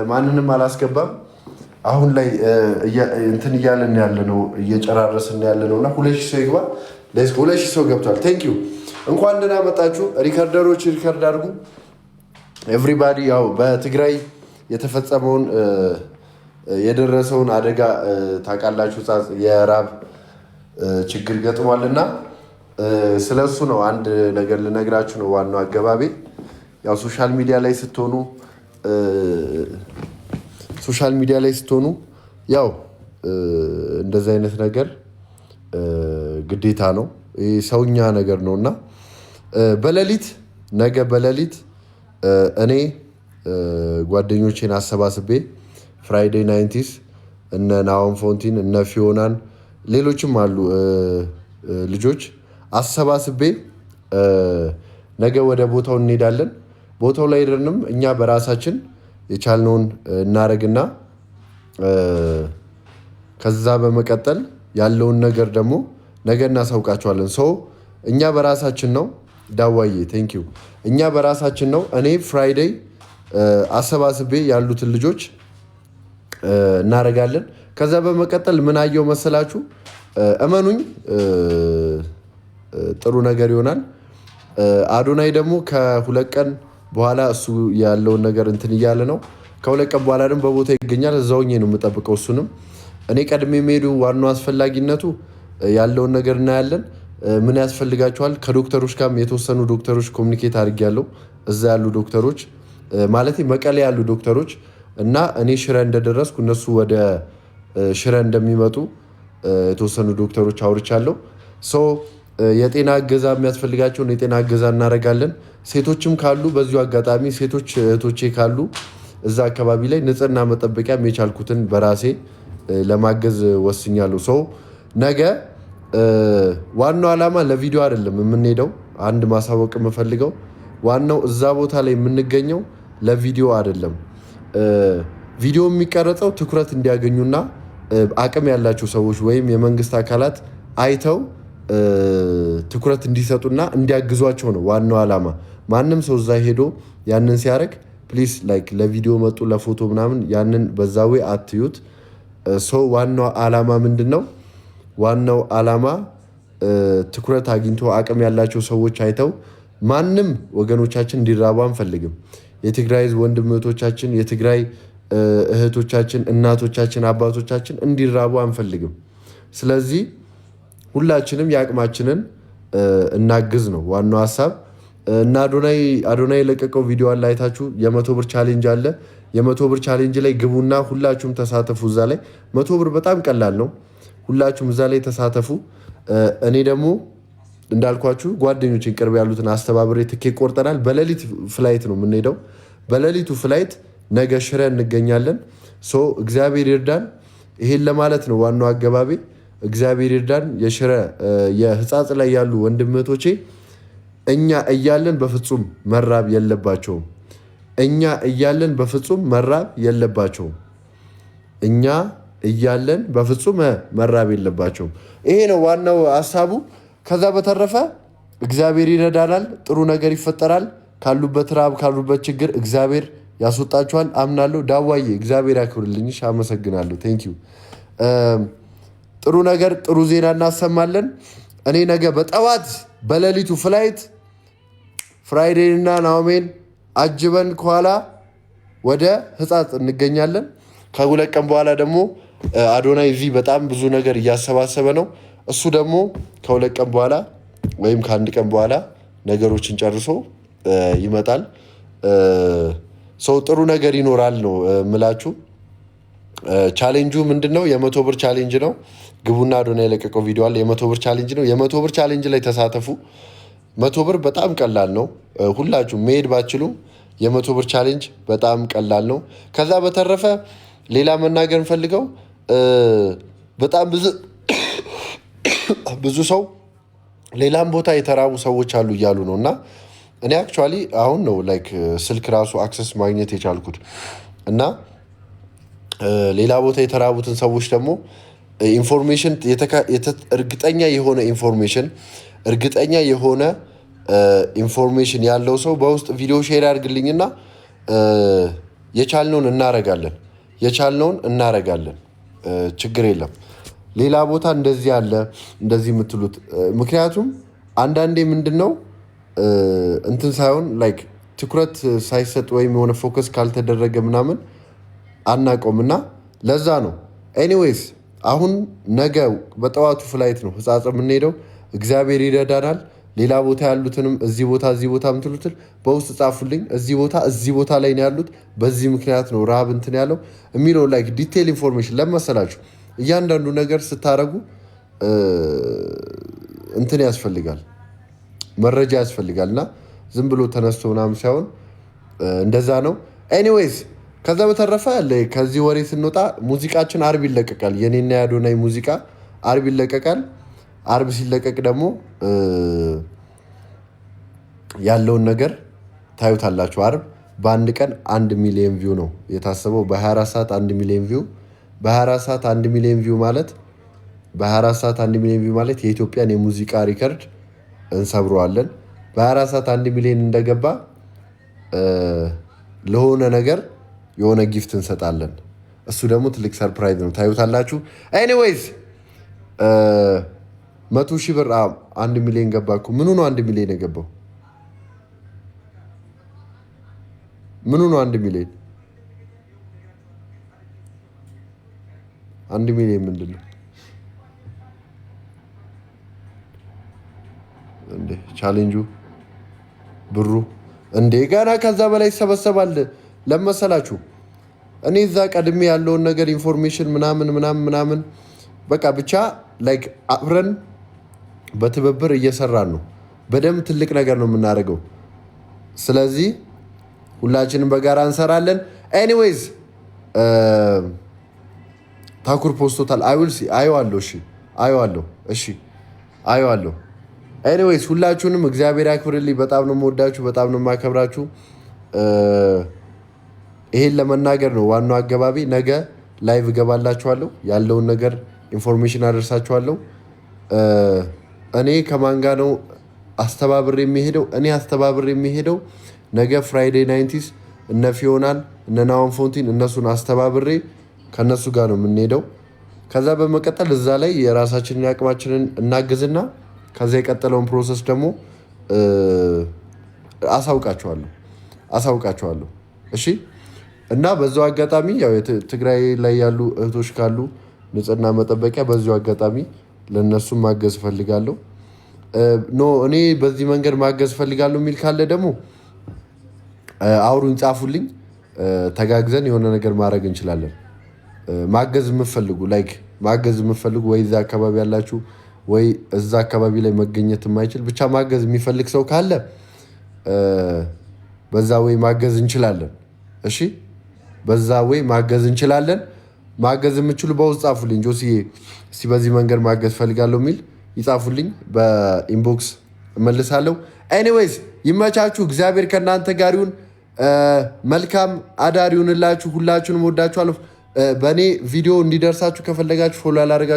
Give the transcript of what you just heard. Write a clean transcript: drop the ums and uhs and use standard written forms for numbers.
ማንንም አላስገባም። አሁን ላይ እንትን እያለን ያለ ነው እየጨራረስን ያለ ነውና 2000 ሰው ይግባ። ለዚህ 2000 ሰው ገብቷል። ቴንክ ዩ እንኳን ደህና መጣችሁ። ሪከርደሮች ሪከርድ አድርጉ። ኤቭሪባዲ ያው በትግራይ የተፈጸመውን የደረሰውን አደጋ ታውቃላችሁ። የራብ ችግር ገጥሟልና ስለሱ ነው አንድ ነገር ልነግራችሁ ነው ዋናው አገባቤ። ያው ሶሻል ሚዲያ ላይ ስትሆኑ ያው እንደዚህ አይነት ነገር ግዴታ ነው፣ ሰውኛ ነገር ነውና ነገ በሌሊት እኔ ጓደኞቼን አሰባስቤ ፍራይዴይ ናይንቲስ እነ ናሆም ፎንቲን እነ ፊዮናን ሌሎችም አሉ ልጆች አሰባስቤ ነገ ወደ ቦታው እንሄዳለን። ቦታው ላይ ደርንም እኛ በራሳችን የቻልነውን እናረግና ከዛ በመቀጠል ያለውን ነገር ደግሞ ነገ እናሳውቃቸዋለን። እኛ በራሳችን ነው። ዳዋዬ ቴንክ ዩ። እኛ በራሳችን ነው። እኔ ፍራይዴይ አሰባስቤ ያሉትን ልጆች እናረጋለን። ከዛ በመቀጠል ምን አየው መሰላችሁ? እመኑኝ ጥሩ ነገር ይሆናል። አዶናይ ደግሞ ከሁለት ቀን በኋላ እሱ ያለውን ነገር እንትን እያለ ነው። ከሁለት ቀን በኋላ ደግሞ በቦታ ይገኛል። እዛው ነው የምጠብቀው እሱንም። እኔ ቀድሜ የሚሄዱ ዋናው አስፈላጊነቱ ያለውን ነገር እናያለን። ምን ያስፈልጋቸዋል? ከዶክተሮች ጋር የተወሰኑ ዶክተሮች ኮሚኒኬት አድርጌያለሁ። እዛ ያሉ ዶክተሮች ማለት መቀሌ ያሉ ዶክተሮች እና እኔ ሽረ እንደደረስኩ እነሱ ወደ ሽረ እንደሚመጡ የተወሰኑ ዶክተሮች አውርቻለሁ። የጤና እገዛ የሚያስፈልጋቸውን የጤና እገዛ እናደርጋለን። ሴቶችም ካሉ በዚሁ አጋጣሚ ሴቶች እህቶቼ ካሉ እዛ አካባቢ ላይ ንጽህና መጠበቂያም የቻልኩትን በራሴ ለማገዝ ወስኛለሁ። ነገ ዋናው ዓላማ ለቪዲዮ አይደለም የምንሄደው። አንድ ማሳወቅ የምፈልገው ዋናው እዛ ቦታ ላይ የምንገኘው ለቪዲዮ አይደለም። ቪዲዮ የሚቀረጸው ትኩረት እንዲያገኙና አቅም ያላቸው ሰዎች ወይም የመንግስት አካላት አይተው ትኩረት እንዲሰጡና እንዲያግዟቸው ነው ዋናው ዓላማ። ማንም ሰው እዛ ሄዶ ያንን ሲያደርግ ፕሊስ ላይክ ለቪዲዮ መጡ ለፎቶ ምናምን ያንን በዛዌ አትዩት። ዋናው ዓላማ ምንድን ነው? ዋናው ዓላማ ትኩረት አግኝቶ አቅም ያላቸው ሰዎች አይተው ማንም ወገኖቻችን እንዲራቡ አንፈልግም። የትግራይ ወንድም እህቶቻችን፣ የትግራይ እህቶቻችን፣ እናቶቻችን፣ አባቶቻችን እንዲራቡ አንፈልግም። ስለዚህ ሁላችንም የአቅማችንን እናግዝ ነው ዋናው ሀሳብ። እና አዶናይ የለቀቀው ቪዲዮ አለ አይታችሁ፣ የ100 ብር ቻሌንጅ አለ። የ100 ብር ቻሌንጅ ላይ ግቡና ሁላችሁም ተሳተፉ። እዛ ላይ 100 ብር በጣም ቀላል ነው። ሁላችሁም እዛ ላይ ተሳተፉ። እኔ ደግሞ እንዳልኳችሁ ጓደኞችን ቅርብ ያሉትን አስተባብሬ ትኬት ቆርጠናል። በሌሊት ፍላይት ነው የምንሄደው። በሌሊቱ ፍላይት ነገ ሽረ እንገኛለን። እግዚአብሔር ይርዳን። ይሄን ለማለት ነው ዋናው አገባቤ። እግዚአብሔር ይርዳን። የሽረ የህፃጽ ላይ ያሉ ወንድምቶቼ እኛ እያለን በፍጹም መራብ የለባቸውም። እኛ እያለን በፍጹም መራብ የለባቸውም። እኛ እያለን በፍጹም መራብ የለባቸውም። ይሄ ነው ዋናው ሀሳቡ። ከዛ በተረፈ እግዚአብሔር ይረዳናል። ጥሩ ነገር ይፈጠራል። ካሉበት ራብ ካሉበት ችግር እግዚአብሔር ያስወጣቸዋል አምናለሁ። ዳዋዬ እግዚአብሔር ያክብርልኝ። አመሰግናለሁ። ቴንክ ዩ። ጥሩ ነገር ጥሩ ዜና እናሰማለን። እኔ ነገ በጠዋት በሌሊቱ ፍላይት ፍራይዴይና ናሆሜን አጅበን ከኋላ ወደ ህጻጽ እንገኛለን። ከሁለት ቀን በኋላ ደግሞ አዶናይ እዚህ በጣም ብዙ ነገር እያሰባሰበ ነው። እሱ ደግሞ ከሁለት ቀን በኋላ ወይም ከአንድ ቀን በኋላ ነገሮችን ጨርሶ ይመጣል። ጥሩ ነገር ይኖራል ነው ምላችሁ። ቻሌንጁ ምንድን ነው? የ100 ብር ቻሌንጅ ነው። ግቡና አዶናይ የለቀቀው ቪዲዮ አለ። የ100 ብር ቻሌንጅ ነው። የ100 ብር ቻሌንጅ ላይ ተሳተፉ። 100 ብር በጣም ቀላል ነው። ሁላችሁም መሄድ ባትችሉም የ100 ብር ቻሌንጅ በጣም ቀላል ነው። ከዛ በተረፈ ሌላ መናገር እንፈልገው በጣም ብዙ ሰው ሌላም ቦታ የተራቡ ሰዎች አሉ እያሉ ነው። እና እኔ አክቹዋሊ አሁን ነው ላይክ ስልክ ራሱ አክሰስ ማግኘት የቻልኩት እና ሌላ ቦታ የተራቡትን ሰዎች ደግሞ ኢንፎርሜሽን እርግጠኛ የሆነ ኢንፎርሜሽን ያለው ሰው በውስጥ ቪዲዮ ሼር ያድርግልኝና የቻልነውን እናረጋለን። ችግር የለም። ሌላ ቦታ እንደዚህ አለ እንደዚህ የምትሉት ምክንያቱም አንዳንዴ ምንድነው እንትን ሳይሆን ላይክ ትኩረት ሳይሰጥ ወይም የሆነ ፎከስ ካልተደረገ ምናምን አናውቀውም እና ለዛ ነው። ኤኒዌይስ አሁን ነገ በጠዋቱ ፍላይት ነው ህጻጽ የምንሄደው። እግዚአብሔር ይረዳናል። ሌላ ቦታ ያሉትንም እዚህ ቦታ የምትሉትን በውስጥ ጻፉልኝ። እዚህ ቦታ ላይ ነው ያሉት፣ በዚህ ምክንያት ነው ረሃብ እንትን ያለው የሚለው ላይክ ዲቴል ኢንፎርሜሽን ለመሰላችሁ እያንዳንዱ ነገር ስታረጉ እንትን ያስፈልጋል፣ መረጃ ያስፈልጋል እና ዝም ብሎ ተነስቶ ምናምን ሳይሆን እንደዛ ነው። ኤኒዌይስ ከዛ በተረፈ ከዚህ ወሬ ስንወጣ ሙዚቃችን አርብ ይለቀቃል። የኔና የአዶናይ ሙዚቃ አርብ ይለቀቃል። አርብ ሲለቀቅ ደግሞ ያለውን ነገር ታዩታላችሁ። አርብ በአንድ ቀን 1 ሚሊዮን ቪው ነው የታሰበው። በ24 ሰዓት 1 ሚሊዮን ቪው በ24 ሰዓት 1 ሚሊዮን ቪው ማለት የኢትዮጵያን የሙዚቃ ሪከርድ እንሰብረዋለን። በ24 ሰዓት 1 ሚሊዮን እንደገባ ለሆነ ነገር የሆነ ጊፍት እንሰጣለን። እሱ ደግሞ ትልቅ ሰርፕራይዝ ነው፣ ታዩታላችሁ። ኤኒዌይስ 100,000 ብር 1 ሚሊዮን ገባ እኮ። ምኑ ነው 1 ሚሊዮን የገባው? ምኑ ነው 1 ሚሊዮን? 1 ሚሊዮን ምንድን ነው እንዴ? ቻሌንጁ ብሩ እንዴ ገና ከዛ በላይ ይሰበሰባል። ለመሰላችሁ እኔ እዛ ቀድሜ ያለውን ነገር ኢንፎርሜሽን ምናምን በቃ ብቻ ላይክ አብረን በትብብር እየሰራን ነው። በደንብ ትልቅ ነገር ነው የምናደርገው። ስለዚህ ሁላችንም በጋራ እንሰራለን። ኤኒዌይዝ ታኩር ፖስቶታል። አየዋለሁ። ኤኒዌይስ ሁላችሁንም እግዚአብሔር ያክብርልኝ። በጣም ነው የምወዳችሁ፣ በጣም ነው የማከብራችሁ። ይሄን ለመናገር ነው ዋናው አገባቢ። ነገ ላይቭ እገባላችኋለሁ፣ ያለውን ነገር ኢንፎርሜሽን አደርሳችኋለሁ። እኔ ከማን ጋር ነው አስተባብሬ የሚሄደው? ነገ ፍራይዴ ናይንቲስ እነ ፊዮናን እነ ናሆም ፎንቲን እነሱን አስተባብሬ ከነሱ ጋር ነው የምንሄደው። ከዛ በመቀጠል እዛ ላይ የራሳችንን አቅማችንን እናግዝና ከዛ የቀጠለውን ፕሮሰስ ደግሞ አሳውቃችኋለሁ። እሺ። እና በዛው አጋጣሚ ያው ትግራይ ላይ ያሉ እህቶች ካሉ ንጽህና መጠበቂያ በዚሁ አጋጣሚ ለነሱም ማገዝ ፈልጋለሁ። እኔ በዚህ መንገድ ማገዝ ፈልጋለሁ የሚል ካለ ደግሞ አውሩኝ፣ ጻፉልኝ። ተጋግዘን የሆነ ነገር ማድረግ እንችላለን። ማገዝ የምፈልጉ ወይ እዛ አካባቢ ያላችሁ ወይ እዛ አካባቢ ላይ መገኘት የማይችል ብቻ ማገዝ የሚፈልግ ሰው ካለ በዛ ወይ ማገዝ እንችላለን። እሺ፣ በዛ ወይ ማገዝ እንችላለን። ማገዝ የምችሉ በውስጥ ጻፉልኝ። ጆሲዬ እስቲ በዚህ መንገድ ማገዝ ፈልጋለሁ የሚል ይጻፉልኝ፣ በኢንቦክስ እመልሳለሁ። ኤኒዌይስ ይመቻችሁ። እግዚአብሔር ከእናንተ ጋር ይሁን። መልካም አዳር ይሁንላችሁ። ሁላችሁንም ወዳችኋለሁ። በእኔ ቪዲዮ እንዲደርሳችሁ ከፈለጋችሁ ፎሎ ያላደረጋችሁ